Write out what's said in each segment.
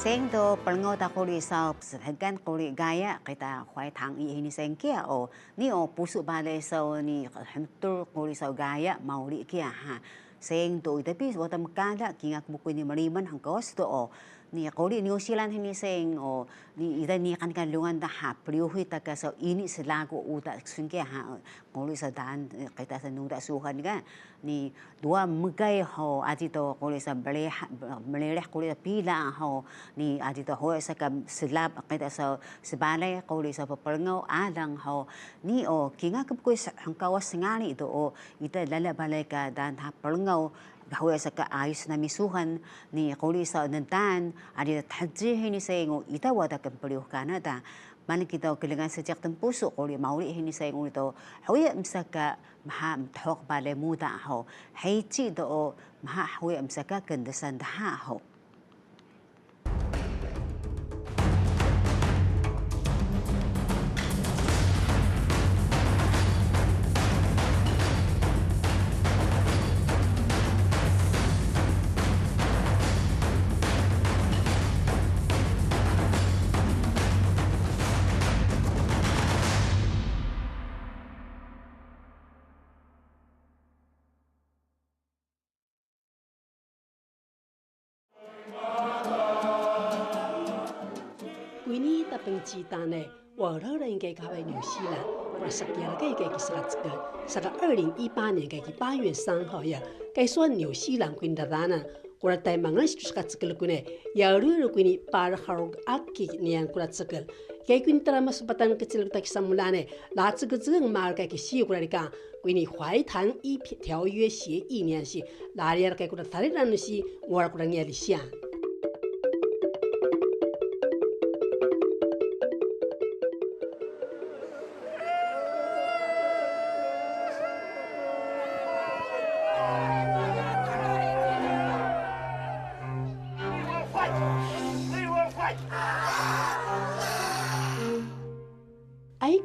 Sendo pelngo ta kuli sa Psdhgan kuli gaya kita怀唐伊ini sengkia o ni o pusuk bale so ni hentur kuli sa gaya mauli kia ha sendo tapi watam kada kingak buku ni maliman hang kosto o ni kuli New Zealand ini seng o ni ida ni kan lungan ta ha priuhi ta ka so ini slagu uta sengkia ha kuli sa dan kita sa nuda suhan kan ni dua megai ho atito kuli sa meleleh kuli pila ho ni atito ho sa kam selab kita sa sebale kuli sa papelngau adang ho ni o kinga kuy hang kawas ngani ito o ita lala baleka dan ha pelngau bahwa sa kaayos na misuhan ni kuli sa nantan adi tajih ini sayang ita wada kempeliuh Kanada man kita kelingan sejak tempuso kuli mauli ini sayang ito hawi msaka maha mthok bale muda ho heichi do maha hawi msaka kendesan daha ho ini tapeng cita ne walau人给卡为纽西兰，我十年了给是个2018年给8月3号呀，给说纽西兰归的达呢，我在忙了是个这个了呢，要路归你Pare Hauraki年过这个，给归他们是不但个这个在上木兰呢，拿这个这个马给西过来讲，归你怀唐伊条约协议年是，哪里给过他里人是，我过来年里想。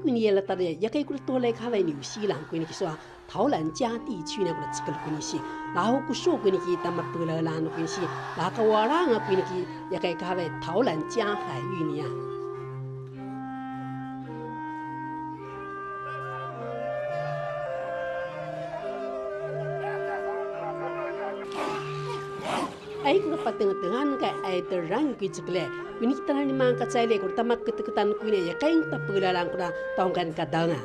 归你了，大家也可以过来多来看来纽西兰归你说陶兰加地区呢，过来这个归你是，然后过说归你去他们布勒兰归你是，然后瓦朗啊归你去也可以看来陶兰加海域呢。ay kung pateng-tengan kay ay terang kuy cikle kuni kita ni mang kacaile kung tamak keteketan kuy ya kain tapulalang kuna tongkan kadanga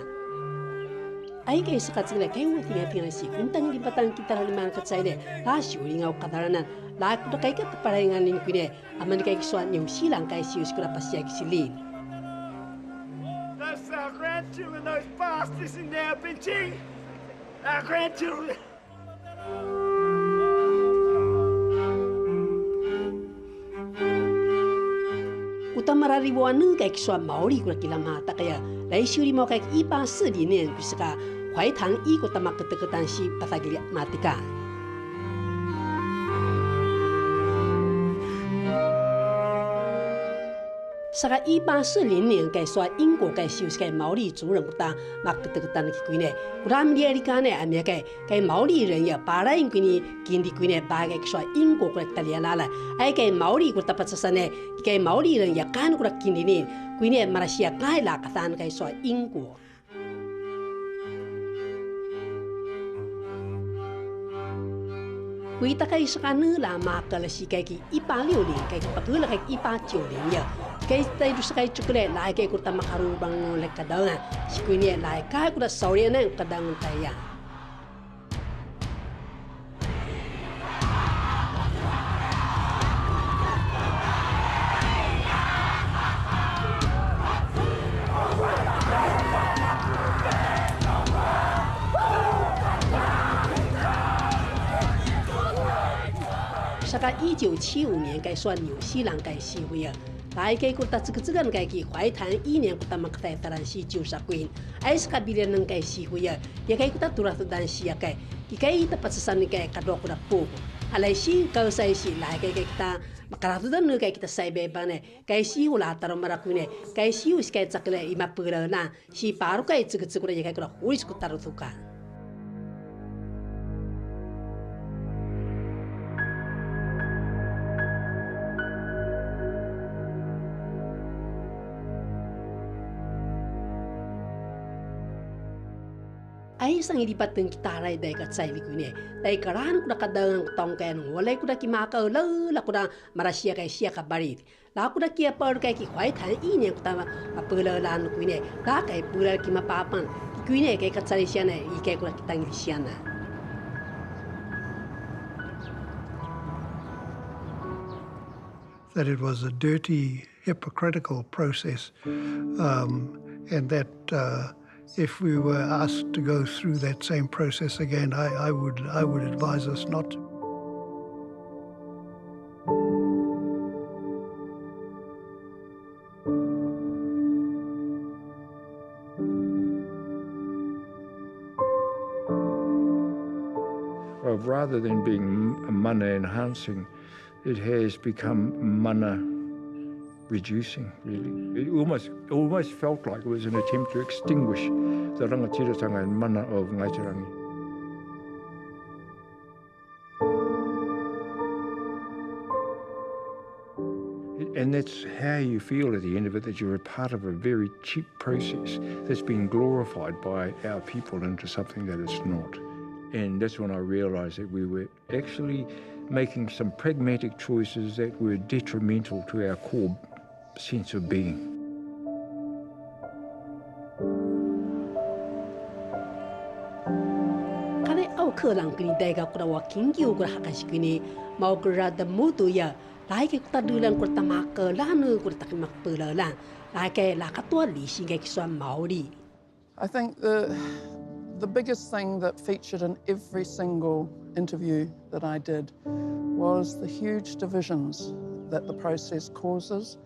ay kay sakacile kay wati ngapi si kuntang di batang kita ni mang kacaile la syuri ngau kadaranan la kuda kay kataparangan nin kuy aman kay kiswa New Zealand kay sius kula pasya kisilin. That's our grandchildren, those bastards in there, Binchi! Our grandchildren! Utamararibuan kay kiswa Maori kula kilamata kaya laisuri mo kay 140年bisa ka怀唐伊ko tamak keteketan si patagili matika. Saka 140年kay swa 英国kay sius kay 毛利族人kuta makketeketan kikuine kuram dia dikane amia kay 毛利人ya parain kini kindi kuine bagay kiswa 英国kula italianala ay kay 毛利 kuta patsasane kay 毛利人ya kan kula kindi ni kuine Malaysia kay lakatan kay swa 英国. Kuita kay sa kanila makala si kay 160kay pagula kay 190ya kay tayo sa kay chukle lai kay kurta makarubang lekadanga si kuini lai kay kuda sorry na kadang taya. Saka 1975年该算纽西兰该协会啊，来该国的这个该去怀谈1年国的马克泰当然是90queen，哎是个比例能该协会啊，也该国的多少单是啊该，该的pasasan该kadok国的pogo，alai si kau sai si来该kita makaratu dan nu该kita sai bebane，该协会啦tarom marakune，该协会是该这个嘞ima pura na，是paru该这个的也该国的huis国taruh tuka。Dahil sang ilipatan kita ray day ka tsay likune, day karan kuda kadang tong kaya nung walay kuda kimakaw la kuda marasya kay siya kabarit. La kuda kia par kay ki怀唐伊年kuda mapula lan kuine, la kay pula ki mapapan, kuine kay katsari siya na ikay kuda kitang siya na. That it was a dirty, hypocritical process, and that if we were asked to go through that same process again, I would advise us not to. Rather than being mana enhancing, it has become mana reducing, really. It almost felt like it was an attempt to extinguish the rangatiratanga and mana of Ngāi Te Rangi. And that's how you feel at the end of it, that you're a part of a very cheap process that's been glorified by our people into something that it's not. And that's when I realised that we were actually making some pragmatic choices that were detrimental to our core sense of being. Kane au kerang kini daiga kuda waking kiu kuda hakashi kini mau kuda da mutu ya lai ke kuda dulan kuda tamaka lanu kuda takimak pula lan lai ke la katua li singa kiswa Maori. I think the biggest thing that featured in every single interview that I did was the huge divisions that the process causes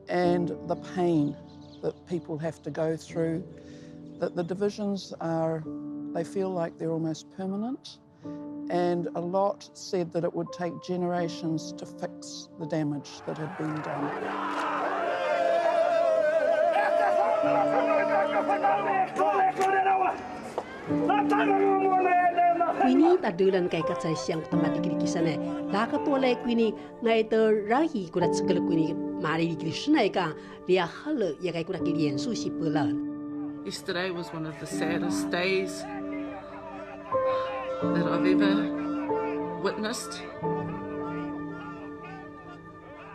and the pain that people have to go through, that the divisions they feel like they're almost permanent, and a lot said that it would take generations to fix the damage that had been done. Queenie ta dulan kay katsay siyang tamatikiri kisane la ka tole Queenie ngai te rahi kuda tsikal Queenie mari krishna ka lia hal ya kay kuda ki su si pula. Yesterday was one of the saddest days that I've ever witnessed.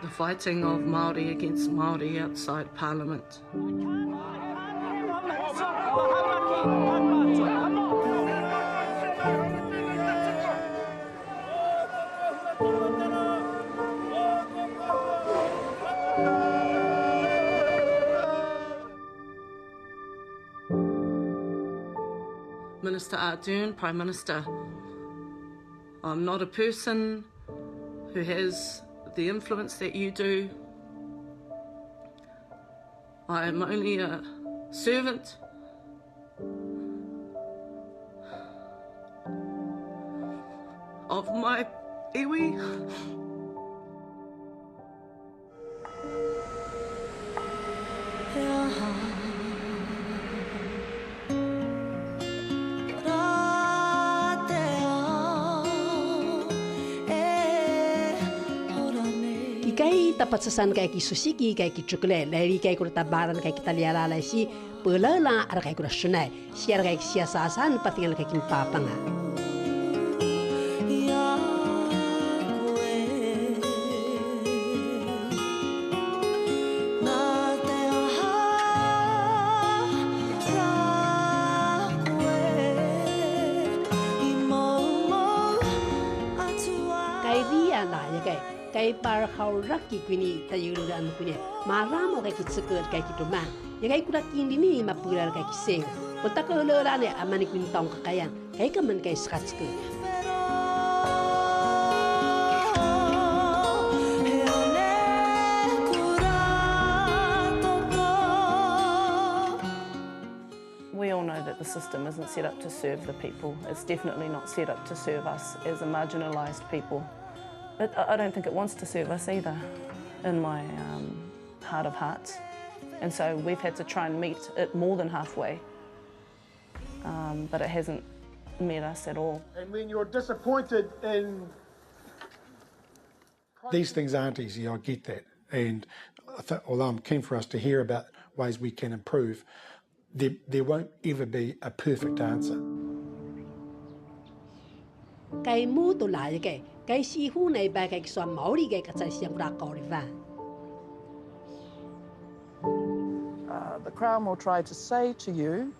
The fighting of Māori against Māori outside Parliament. Minister Ardern, Prime Minister, I'm not a person who has the influence that you do. I am only a servant of my iwi. Kay tapatsasan kay ki susiki kay ki chukle leri kay kurta baran kay kitaliala la si pelala ar kay kura sunai siar kay siasasan patingal kay kin papanga. Kay dia la ya kay Pare Hauraki Queenie tayuluran Queenie maramo kay kitsuker kay kituman ya kay kuda kindi ni mapular kay kiseng punta ka lola ne amani Queenie tong kakayan kay kaman kay skatske. We all know that the system isn't set up to serve the people. It's definitely not set up to serve us as a marginalised people. But I don't think it wants to serve us either, in my heart of hearts. And so we've had to try and meet it more than halfway, but it hasn't met us at all. And when you're disappointed in... These things aren't easy, I get that. And although I'm keen for us to hear about ways we can improve, there won't ever be a perfect answer. 該冇到來嘅，該師傅呢擺嘅算毛利嘅個在上古拉高里番。The Crown will try to say to you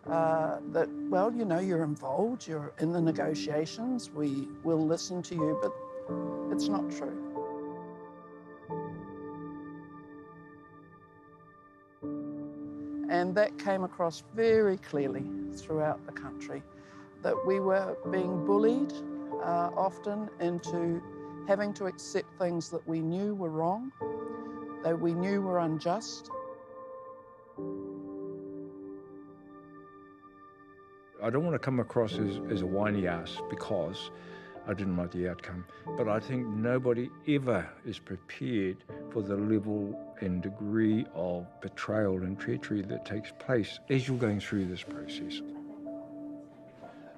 that, well, you know, you're involved, you're in the negotiations, we will listen to you, but it's not true. And that came across very clearly throughout the country, that we were being bullied often into having to accept things that we knew were wrong, that we knew were unjust. I don't want to come across as a whiny ass because I didn't like the outcome, but I think nobody ever is prepared for the level and degree of betrayal and treachery that takes place as you're going through this process.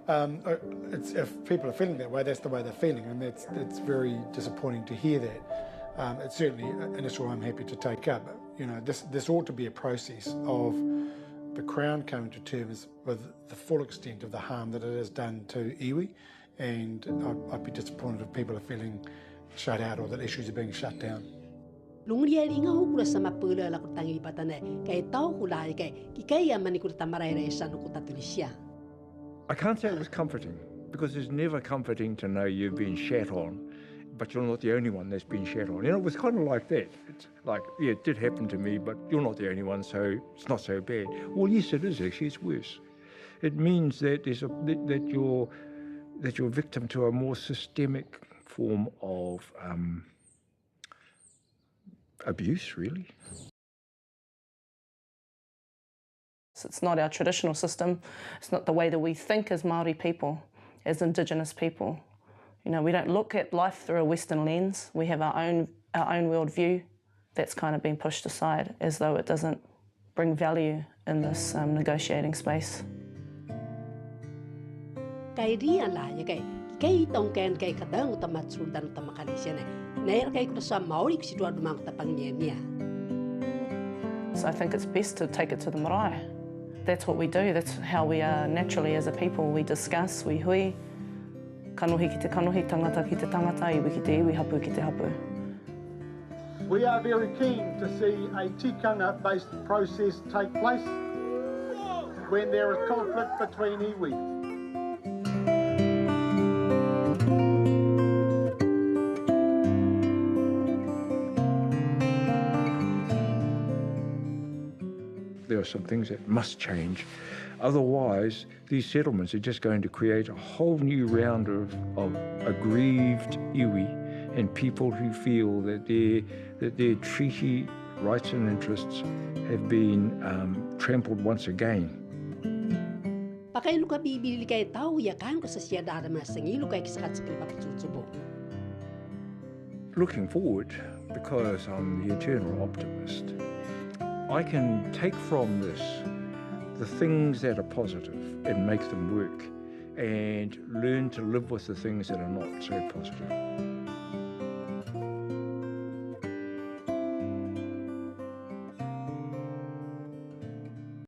If people are feeling that way, that's the way they're feeling, and that's very disappointing to hear that. It's certainly an issue I'm happy to take up. You know, this ought to be a process of the Crown coming to terms with the full extent of the harm that it has done to iwi, and I'd be disappointed if people are feeling shut out or that issues are being shut down. I can't say it was comforting, because it's never comforting to know you've been shat on, but you're not the only one that's been shat on. You know, it was kind of like that. It's like, yeah, it did happen to me, but you're not the only one, so it's not so bad. Well, yes, it is actually. It's worse. It means that you're victim to a more systemic form of abuse, really. It's not our traditional system. It's not the way that we think as Māori people, as Indigenous people. You know, we don't look at life through a Western lens. We have our own worldview that's kind of been pushed aside as though it doesn't bring value in this negotiating space. So I think it's best to take it to the marae. That's what we do. That's how we are naturally as a people. We discuss, we hui. Kanohi ki te kanohi, tangata ki te tangata, iwi ki te iwi, hapu ki te hapu. We are very keen to see a tikanga-based process take place when there is conflict between iwi. There are some things that must change. Otherwise, these settlements are just going to create a whole new round of aggrieved iwi and people who feel that their treaty rights and interests have been trampled once again. Looking forward, because I'm the eternal optimist, I can take from this the things that are positive and make them work, and learn to live with the things that are not so positive.